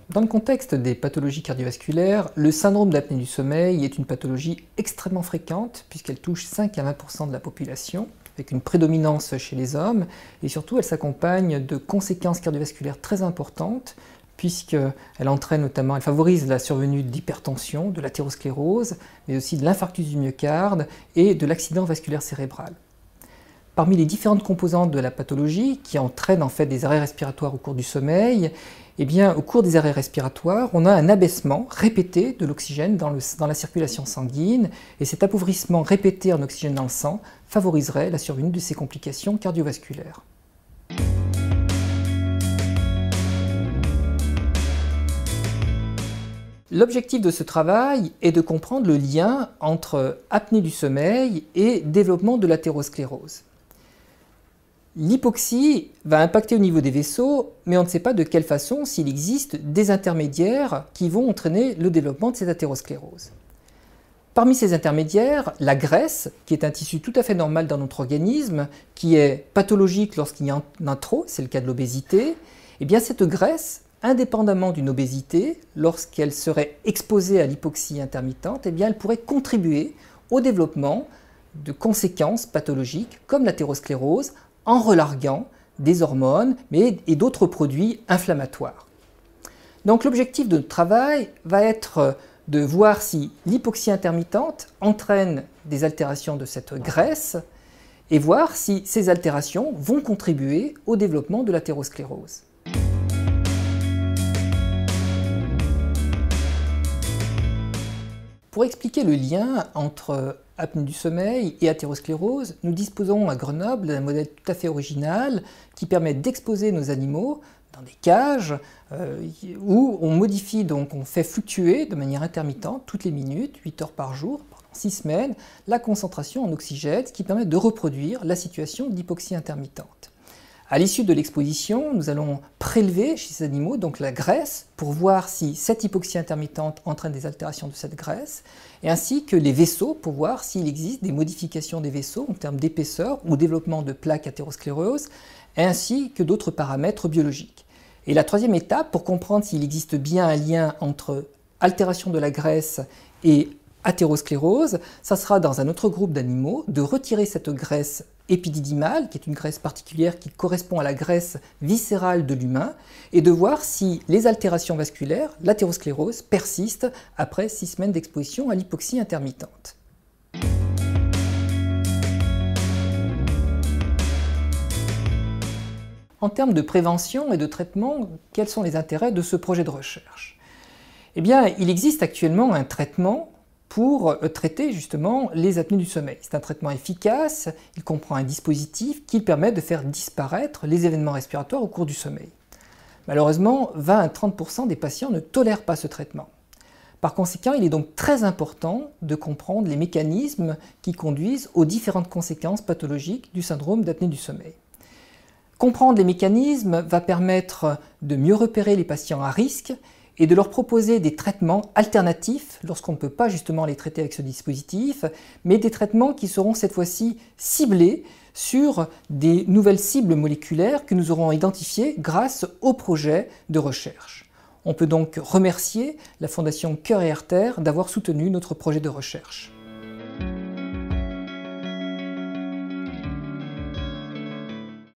Dans le contexte des pathologies cardiovasculaires, le syndrome d'apnée du sommeil est une pathologie extrêmement fréquente puisqu'elle touche 5 à 20% de la population, avec une prédominance chez les hommes, et surtout elle s'accompagne de conséquences cardiovasculaires très importantes puisqu'elle entraîne notamment, elle favorise la survenue d'hypertension, de l'athérosclérose, mais aussi de l'infarctus du myocarde et de l'accident vasculaire cérébral. Parmi les différentes composantes de la pathologie qui entraînent en fait des arrêts respiratoires au cours du sommeil, eh bien, au cours des arrêts respiratoires, on a un abaissement répété de l'oxygène dans la circulation sanguine, et cet appauvrissement répété en oxygène dans le sang favoriserait la survenue de ces complications cardiovasculaires. L'objectif de ce travail est de comprendre le lien entre apnée du sommeil et développement de l'athérosclérose. L'hypoxie va impacter au niveau des vaisseaux, mais on ne sait pas de quelle façon, s'il existe des intermédiaires qui vont entraîner le développement de cette athérosclérose. Parmi ces intermédiaires, la graisse, qui est un tissu tout à fait normal dans notre organisme, qui est pathologique lorsqu'il y en a trop, c'est le cas de l'obésité, eh bien cette graisse, indépendamment d'une obésité, lorsqu'elle serait exposée à l'hypoxie intermittente, eh bien elle pourrait contribuer au développement de conséquences pathologiques comme l'athérosclérose, en relarguant des hormones et d'autres produits inflammatoires. Donc l'objectif de notre travail va être de voir si l'hypoxie intermittente entraîne des altérations de cette graisse et voir si ces altérations vont contribuer au développement de l'athérosclérose. Pour expliquer le lien entre apnée du sommeil et athérosclérose, nous disposons à Grenoble d'un modèle tout à fait original qui permet d'exposer nos animaux dans des cages où on modifie, donc on fait fluctuer de manière intermittente toutes les minutes, 8 heures par jour, pendant 6 semaines, la concentration en oxygène, ce qui permet de reproduire la situation d'hypoxie intermittente. À l'issue de l'exposition, nous allons prélever chez ces animaux donc la graisse pour voir si cette hypoxie intermittente entraîne des altérations de cette graisse, et ainsi que les vaisseaux pour voir s'il existe des modifications des vaisseaux en termes d'épaisseur ou développement de plaques athéroscléreuses, ainsi que d'autres paramètres biologiques. Et la troisième étape, pour comprendre s'il existe bien un lien entre altération de la graisse et athérosclérose, ça sera dans un autre groupe d'animaux de retirer cette graisse épididymale, qui est une graisse particulière qui correspond à la graisse viscérale de l'humain, et de voir si les altérations vasculaires, l'athérosclérose, persistent après 6 semaines d'exposition à l'hypoxie intermittente. En termes de prévention et de traitement, quels sont les intérêts de ce projet de recherche? Eh bien, il existe actuellement un traitement pour traiter justement les apnées du sommeil. C'est un traitement efficace, il comprend un dispositif qui permet de faire disparaître les événements respiratoires au cours du sommeil. Malheureusement, 20 à 30% des patients ne tolèrent pas ce traitement. Par conséquent, il est donc très important de comprendre les mécanismes qui conduisent aux différentes conséquences pathologiques du syndrome d'apnée du sommeil. Comprendre les mécanismes va permettre de mieux repérer les patients à risque et de leur proposer des traitements alternatifs lorsqu'on ne peut pas justement les traiter avec ce dispositif, mais des traitements qui seront cette fois-ci ciblés sur des nouvelles cibles moléculaires que nous aurons identifiées grâce au projet de recherche. On peut donc remercier la Fondation Cœur et Artères d'avoir soutenu notre projet de recherche.